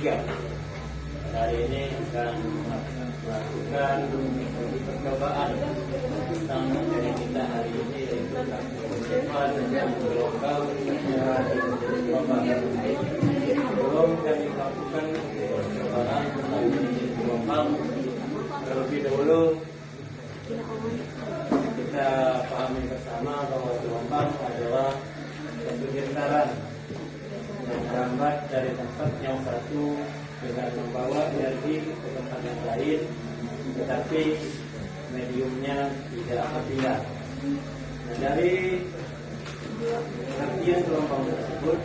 ketiga. Hari ini akan melakukan percobaan tentang materi kita hari ini, yaitu konsep dan gelombang Sebelum kami melakukan percobaan tentang gelombang, terlebih dahulu kita pahami bersama bahwa gelombang adalah satu getaran yang merambat dari tempat yang satu dengan membawa energi ke tempat yang lain, tetapi mediumnya tidak pindah. Nah, dari pengertian gelombang tersebut,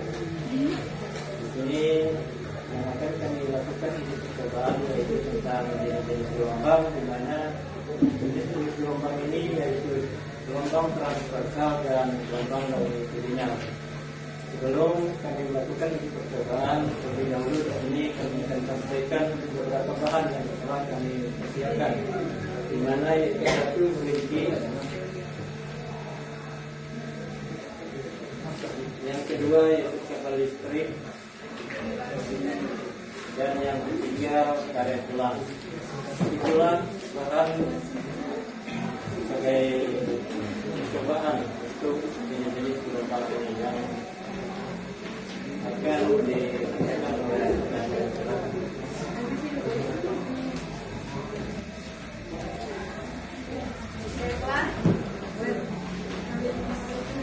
di sini yang akan kami lakukan di percobaan yaitu tentang jenis gelombang, di mana jenis gelombang ini yaitu gelombang transversal dan gelombang longitudinal. Sebelum kami melakukan percobaan, terlebih dahulu di sini kami akan sampaikan beberapa bahan yang telah kami siapkan, di mana yaitu satu memiliki, yang kedua yaitu kabel listrik, dan yang ketiga karet tulang. Itulah bahan sebagai percobaan untuk jenis gelombang ini yang akan dikerjakan oleh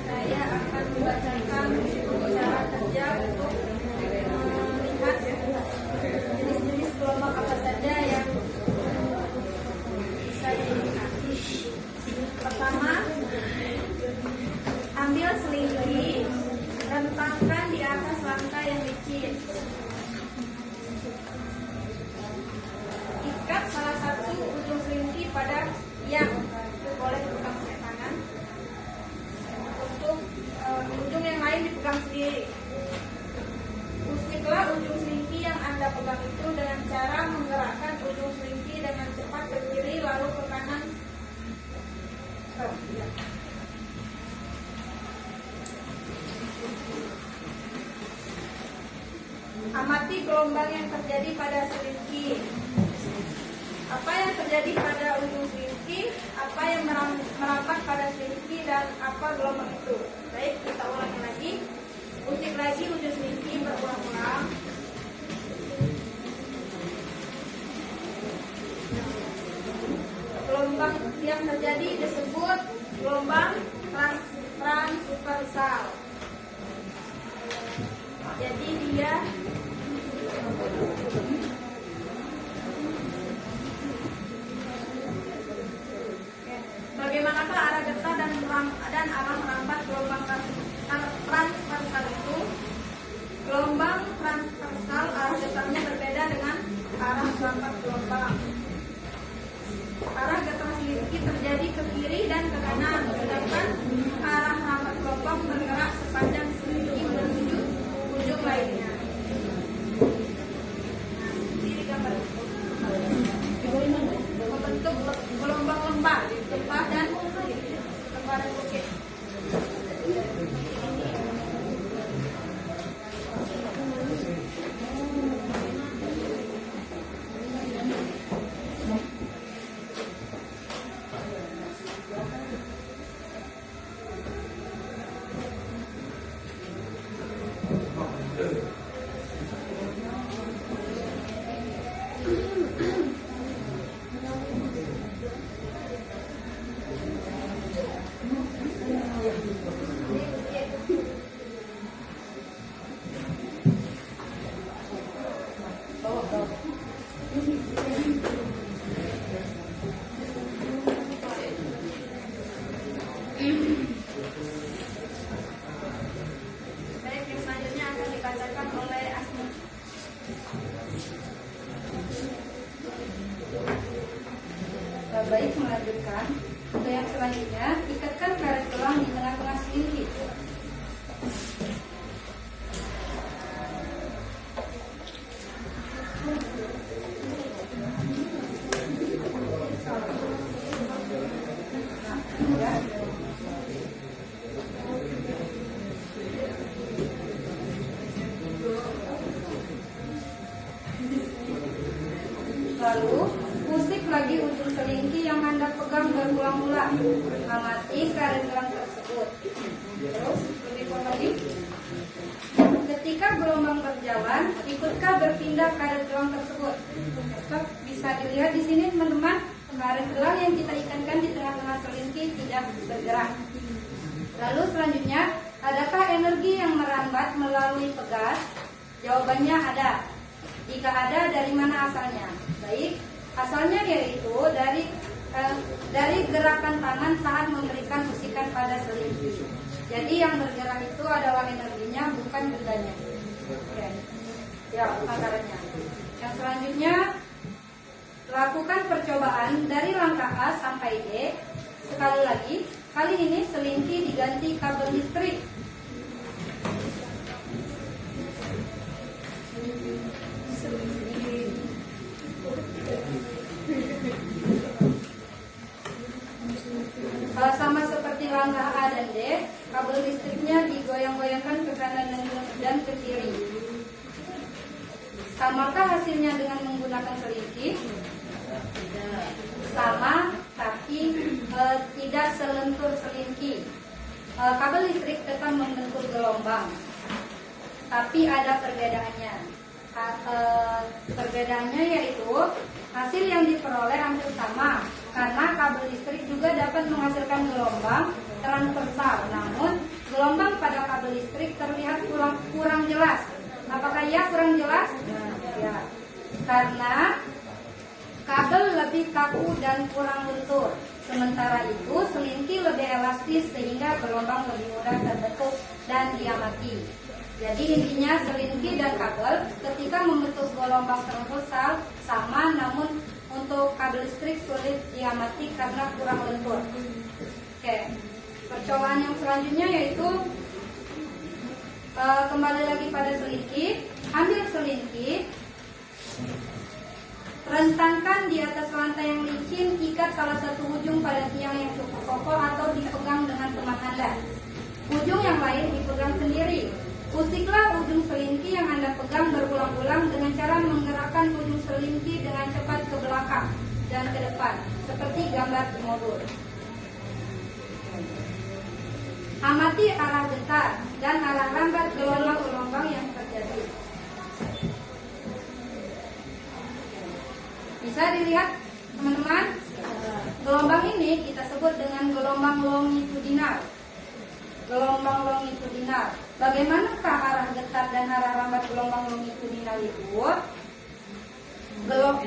saya akan membacakan cara kerja untuk melihat jenis-jenis gelombang apa saja yang bisa dinikmati. Pertama, ambil selimut, rentangkan di atas lantai yang licin. Ikat salah satu ujung selimut pada yang boleh dipegang pakai tangan. Untuk ujung yang lain dipegang sendiri. Usiklah ujung selimut yang Anda pegang itu dengan cara menggerakkan ujung selimut dengan cepat ke kiri lalu ke kanan. Amati gelombang yang terjadi pada selimut. Apa yang terjadi pada ujung selimut, apa yang merapat pada selimut, dan apa gelombang itu. Baik, kita ulangi lagi. Usik lagi ujung selimut berulang-ulang. Gelombang yang terjadi disebut gelombang transversal. Jadi dia bagaimanakah arah getah dan arah merambat gelombang transversal itu? Gelombang transversal arah getahnya berbeda dengan arah merambat gelombang. Arah getah selimut terjadi ke kiri dan ke kanan, sedangkan arah merambat gelombang bergerak sepanjang selimut menuju ujung lainnya. Membentuk gelombang lembah dan bukit. Baik, yang selanjutnya akan dibacakan oleh Asmi. Baik, melanjutkan. Untuk yang selanjutnya, ikatkan karet tulang di tengah-tengah selimut. Lalu usik lagi ujung selingki yang Anda pegang berulang-ulang. Amati karet gelang tersebut. Terus lebih lagi. Ketika gelombang berjalan, ikutkah berpindah karet gelang tersebut? Stop. Bisa dilihat di sini teman-teman, karet gelang yang kita ikatkan di tengah-tengah selingki tidak bergerak. Lalu selanjutnya, adakah energi yang merambat melalui pegas? Jawabannya ada. Jika ada, dari mana asalnya? Baik, asalnya yaitu dari gerakan tangan saat memberikan usikan pada selingki. Jadi yang bergerak itu adalah energinya, bukan bendanya. Oke. Ya, akarnya. Yang selanjutnya, lakukan percobaan dari langkah A sampai D. Sekali lagi, kali ini selingki diganti kabel listrik. Sama seperti langkah A dan D, kabel listriknya digoyang-goyangkan ke kanan dan ke kiri. Samakah hasilnya dengan menggunakan selingki? Sama, tapi tidak selentur selingki. Kabel listrik tetap membentuk gelombang, tapi ada perbedaannya. Perbedaannya yaitu hasil yang diperoleh hampir sama, karena kabel listrik juga dapat menghasilkan gelombang transversal. Namun gelombang pada kabel listrik terlihat kurang jelas. Apakah ya kurang jelas? Ya, karena kabel lebih kaku dan kurang lentur. Sementara itu selingki lebih elastis sehingga gelombang lebih mudah terbentuk dan diamati. Jadi intinya selingki dan kabel ketika membentuk gelombang transversal sama, namun untuk kabel listrik sulit diamati karena kurang lentur. Oke, percobaan yang selanjutnya yaitu kembali lagi pada selingki. Ambil selingki, rentangkan di atas lantai yang licin, ikat salah satu ujung pada tiang yang cukup kokoh atau dipegang dengan teman Anda. Ujung yang lain dipegang sendiri. Usiklah ujung selingki yang Anda pegang berulang-ulang dengan cara menggerakkan ujung selingki dengan cepat ke belakang dan ke depan, seperti gambar di modul. Amati arah getar dan arah rambat gelombang-gelombang yang terjadi. Bisa dilihat teman-teman, gelombang ini kita sebut dengan gelombang longitudinal. Gelombang longitudinal. Bagaimanakah arah getar dan arah rambat gelombang longitudinal itu?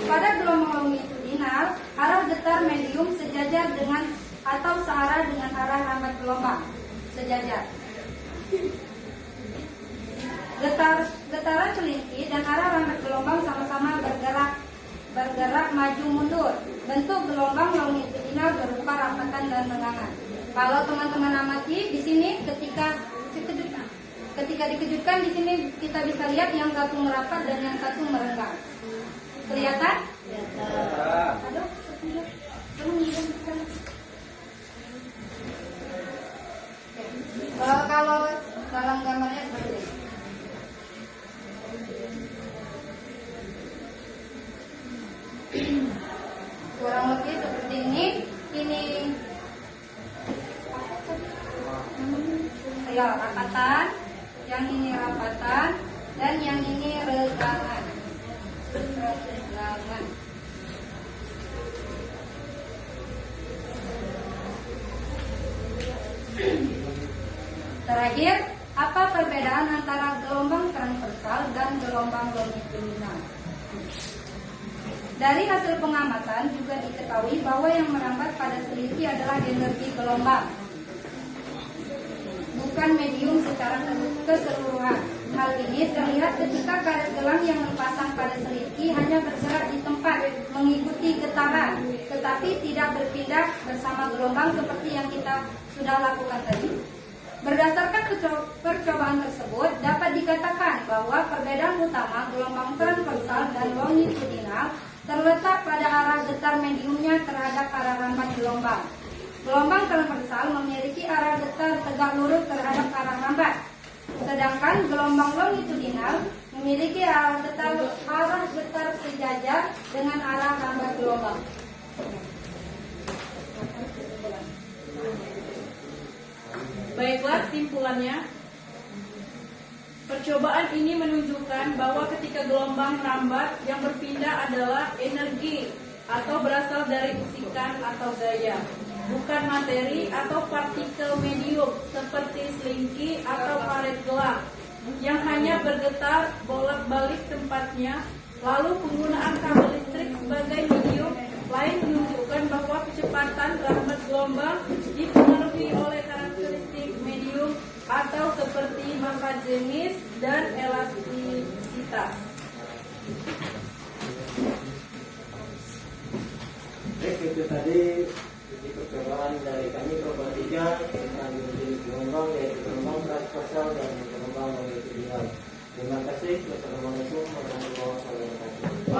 Pada gelombang longitudinal, arah getar medium sejajar dengan atau searah dengan arah rambat gelombang sejajar. Getaran selingki dan arah rambat gelombang sama-sama bergerak maju mundur. Bentuk gelombang longitudinal berupa rapatan dan tenggangan. Kalau teman-teman amati di sini ketika dikejutkan di sini kita bisa lihat yang satu merapat dan yang satu merenggang. Kelihatan? Aduh, kalau dalam gambarnya seperti ini. Kurang lebih seperti ini. Ini ya rapatan, yang ini rapatan, dan yang ini regangan. Terakhir, apa perbedaan antara gelombang transversal dan gelombang longitudinal? Dari hasil pengamatan juga diketahui bahwa yang merambat pada selingki adalah energi gelombang, bukan medium secara keseluruhan. Hal ini terlihat ketika karet gelang yang terpasang pada selingki hanya bergerak di tempat mengikuti getaran, tetapi tidak berpindah bersama gelombang seperti yang kita sudah lakukan tadi. Berdasarkan percobaan tersebut, dapat dikatakan bahwa perbedaan utama gelombang transversal dan longitudinal terletak pada arah getar mediumnya terhadap arah rambat gelombang. Gelombang transversal memiliki arah getar tegak lurus terhadap arah rambat, sedangkan gelombang longitudinal memiliki arah getar sejajar dengan arah rambat gelombang. Baiklah, kesimpulannya, percobaan ini menunjukkan bahwa ketika gelombang merambat, yang berpindah adalah energi atau berasal dari bisikan atau gaya, bukan materi atau partikel medium seperti selingki atau karet gelap yang hanya bergetar bolak-balik tempatnya. Lalu penggunaan kabel listrik sebagai medium lain menunjukkan bahwa kecepatan rambat gelombang dipengaruhi oleh karakteristik medium atau seperti massa jenis dan elastisitas. Baik, itu tadi percobaan dari kami kelompok 3 tentang jenis gelombang, yaitu gelombang transversal dan gelombang longitudinal. Terima kasih. Wassalamualaikum warahmatullahi wabarakatuh.